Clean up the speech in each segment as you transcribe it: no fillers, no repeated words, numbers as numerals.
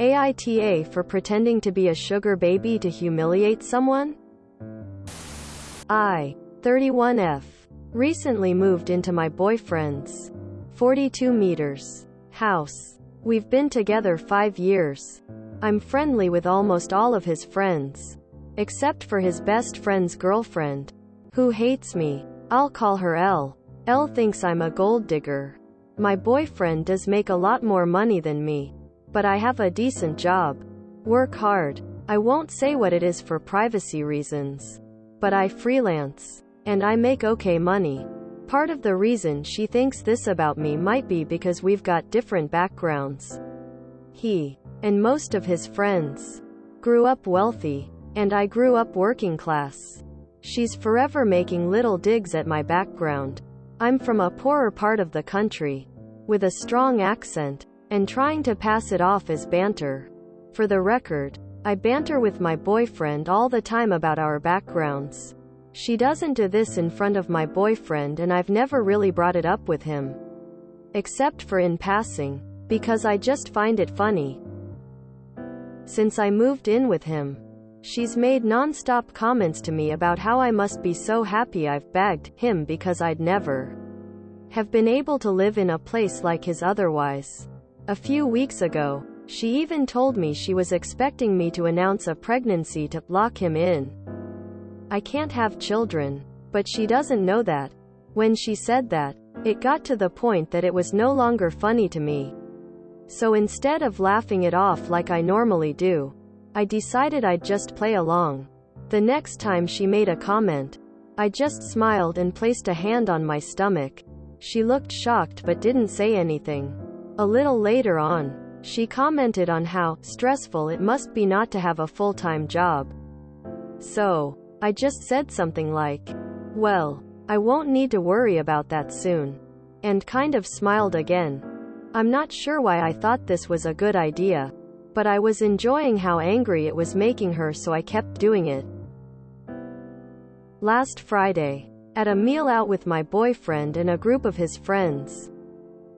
AITA for pretending to be a sugar baby to humiliate someone? I, 31F, recently moved into my boyfriend's 42 meters house. We've been together 5 years. I'm friendly with almost all of his friends, except for his best friend's girlfriend, who hates me. I'll call her L. L thinks I'm a gold digger. My boyfriend does make a lot more money than me, but I have a decent job. Work hard. I won't say what it is for privacy reasons, but I freelance, and I make okay money. Part of the reason she thinks this about me might be because we've got different backgrounds. He, and most of his friends, grew up wealthy, and I grew up working class. She's forever making little digs at my background. I'm from a poorer part of the country, with a strong accent, and trying to pass it off as banter. For the record, I banter with my boyfriend all the time about our backgrounds. She doesn't do this in front of my boyfriend, and I've never really brought it up with him, except for in passing, because I just find it funny. Since I moved in with him, she's made non-stop comments to me about how I must be so happy I've bagged him because I'd never have been able to live in a place like his otherwise. A few weeks ago, she even told me she was expecting me to announce a pregnancy to lock him in. I can't have children, but she doesn't know that. When she said that, it got to the point that it was no longer funny to me. So instead of laughing it off like I normally do, I decided I'd just play along. The next time she made a comment, I just smiled and placed a hand on my stomach. She looked shocked but didn't say anything. A little later on, she commented on how stressful it must be not to have a full-time job. So, I just said something like, "Well, I won't need to worry about that soon," and kind of smiled again. I'm not sure why I thought this was a good idea, but I was enjoying how angry it was making her, so I kept doing it. Last Friday, at a meal out with my boyfriend and a group of his friends,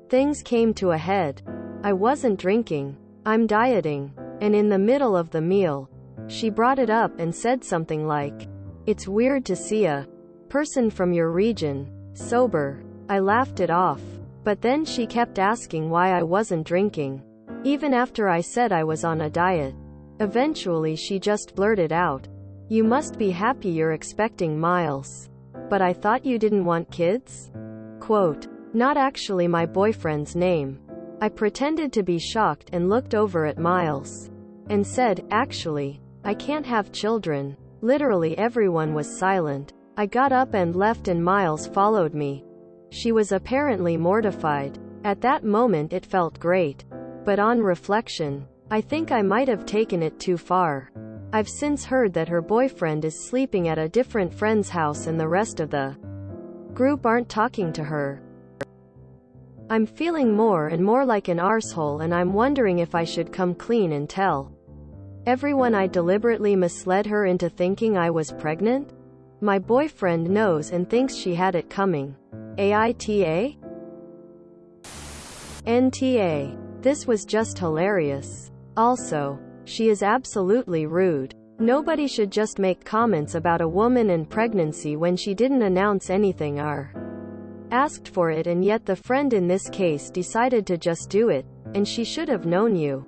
things came to a head. I wasn't drinking, I'm dieting, and in the middle of the meal, she brought it up and said something like, "It's weird to see a person from your region sober." I laughed it off, but then she kept asking why I wasn't drinking, even after I said I was on a diet. Eventually she just blurted out, "You must be happy you're expecting Miles. But I thought you didn't want kids?" Quote, not actually my boyfriend's name. I pretended to be shocked and looked over at Miles, and said, "Actually, I can't have children." Literally everyone was silent. I got up and left and Miles followed me. She was apparently mortified. At that moment it felt great. But on reflection, I think I might have taken it too far. I've since heard that her boyfriend is sleeping at a different friend's house and the rest of the group aren't talking to her. I'm feeling more and more like an arsehole, and I'm wondering if I should come clean and tell everyone I deliberately misled her into thinking I was pregnant. My boyfriend knows and thinks she had it coming. AITA? NTA. This was just hilarious. Also, she is absolutely rude. Nobody should just make comments about a woman and pregnancy when she didn't announce anything or asked for it, and yet the friend in this case decided to just do it, and she should have known you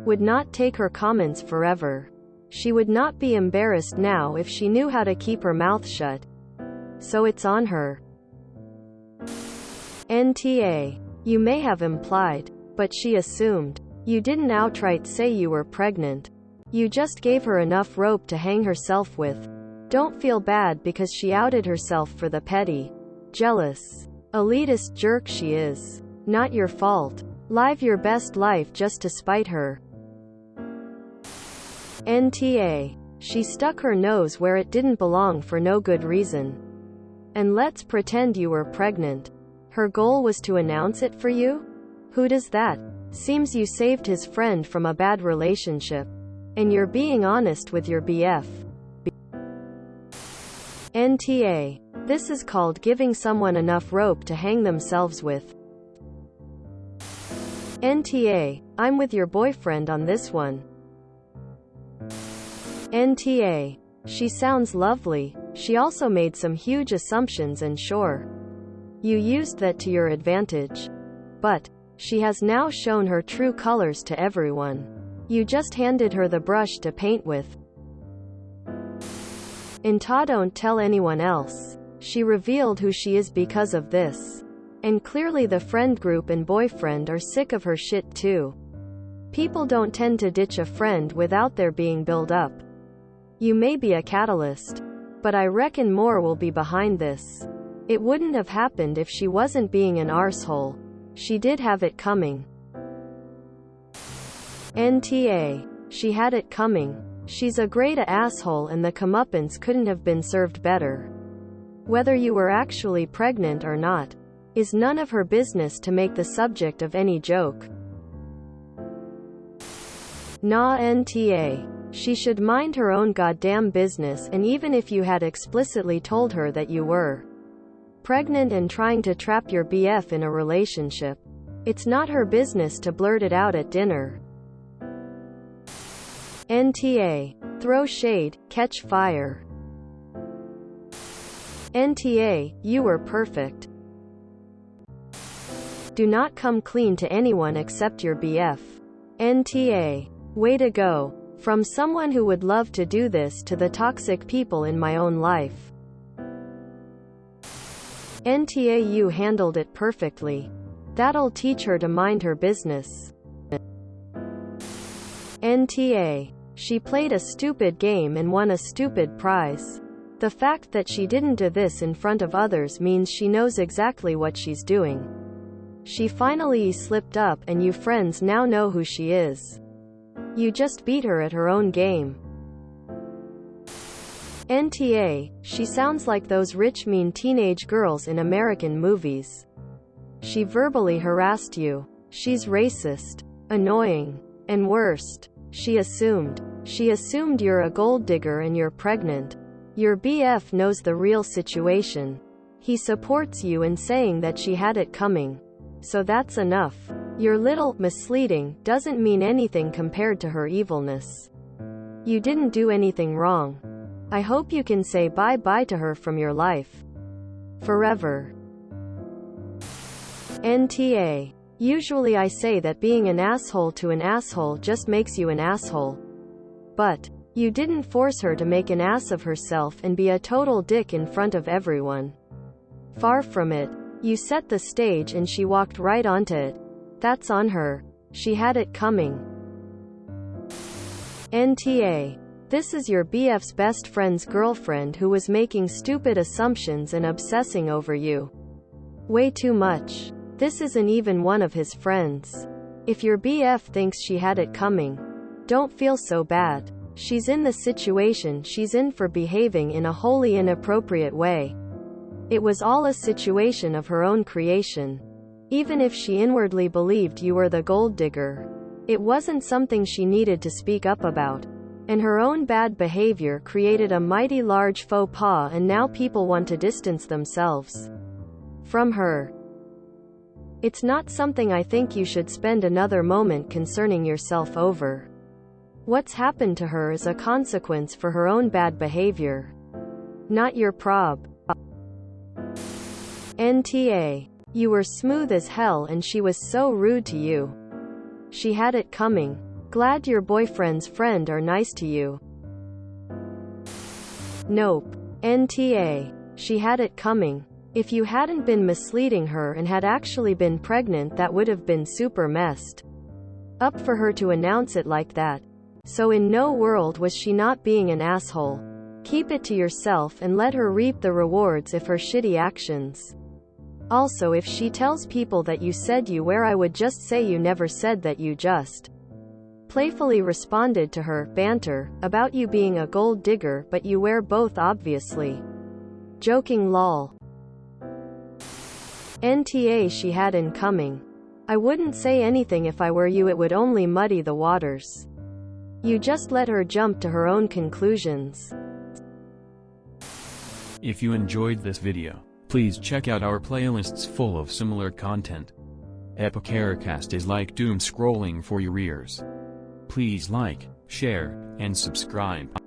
would not take her comments forever. She would not be embarrassed now if she knew how to keep her mouth shut. So it's on her. NTA. You may have implied, but she assumed. You didn't outright say you were pregnant. You just gave her enough rope to hang herself with. Don't feel bad because she outed herself for the petty, jealous, elitist jerk she is. Not your fault. Live your best life just to spite her. NTA. She stuck her nose where it didn't belong for no good reason. And let's pretend you were pregnant. Her goal was to announce it for you? Who does that? Seems you saved his friend from a bad relationship. And you're being honest with your BF. NTA. This is called giving someone enough rope to hang themselves with. NTA, I'm with your boyfriend on this one. NTA, she sounds lovely. She also made some huge assumptions and sure, you used that to your advantage. But she has now shown her true colors to everyone. You just handed her the brush to paint with. AITA, don't tell anyone else. She revealed who she is because of this. And clearly the friend group and boyfriend are sick of her shit too. People don't tend to ditch a friend without there being build up. You may be a catalyst, but I reckon more will be behind this. It wouldn't have happened if she wasn't being an arsehole. She did have it coming. NTA, she had it coming. She's a great asshole and the comeuppance couldn't have been served better. Whether you were actually pregnant or not is none of her business to make the subject of any joke. Nah, NTA. She should mind her own goddamn business, and even if you had explicitly told her that you were pregnant and trying to trap your BF in a relationship, it's not her business to blurt it out at dinner. NTA. Throw shade, catch fire. NTA, you were perfect. Do not come clean to anyone except your BF. NTA. Way to go. From someone who would love to do this to the toxic people in my own life. NTA, you handled it perfectly. That'll teach her to mind her business. NTA. She played a stupid game and won a stupid prize. The fact that she didn't do this in front of others means she knows exactly what she's doing. She finally slipped up and you friends now know who she is. You just beat her at her own game. NTA, she sounds like those rich mean teenage girls in American movies. She verbally harassed you. She's racist, annoying, and worst, she assumed. She assumed you're a gold digger and you're pregnant. Your BF knows the real situation. He supports you in saying that she had it coming. So that's enough. Your little misleading doesn't mean anything compared to her evilness. You didn't do anything wrong. I hope you can say bye-bye to her from your life. Forever. NTA. Usually I say that being an asshole to an asshole just makes you an asshole. But you didn't force her to make an ass of herself and be a total dick in front of everyone. Far from it. You set the stage and she walked right onto it. That's on her. She had it coming. NTA. This is your BF's best friend's girlfriend who was making stupid assumptions and obsessing over you. Way too much. This isn't even one of his friends. If your BF thinks she had it coming, don't feel so bad. She's in the situation she's in for behaving in a wholly inappropriate way. It was all a situation of her own creation. Even if she inwardly believed you were the gold digger, it wasn't something she needed to speak up about. And her own bad behavior created a mighty large faux pas, and now people want to distance themselves from her. It's not something I think you should spend another moment concerning yourself over. What's happened to her is a consequence for her own bad behavior, not your prob. NTA. You were smooth as hell and she was so rude to you. She had it coming. Glad your boyfriend's friend are nice to you. Nope. NTA. She had it coming. If you hadn't been misleading her and had actually been pregnant, that would have been super messed up for her to announce it like that. So in no world was she not being an asshole. Keep it to yourself and let her reap the rewards of her shitty actions. Also, if she tells people that you said you were, I would just say you never said that, you just playfully responded to her banter about you being a gold digger, but you were both obviously joking. Lol. NTA. She had it coming. I wouldn't say anything if I were you, it would only muddy the waters. You just let her jump to her own conclusions. If you enjoyed this video, please check out our playlists full of similar content. Epicaricast is like doom scrolling for your ears. Please like, share, and subscribe.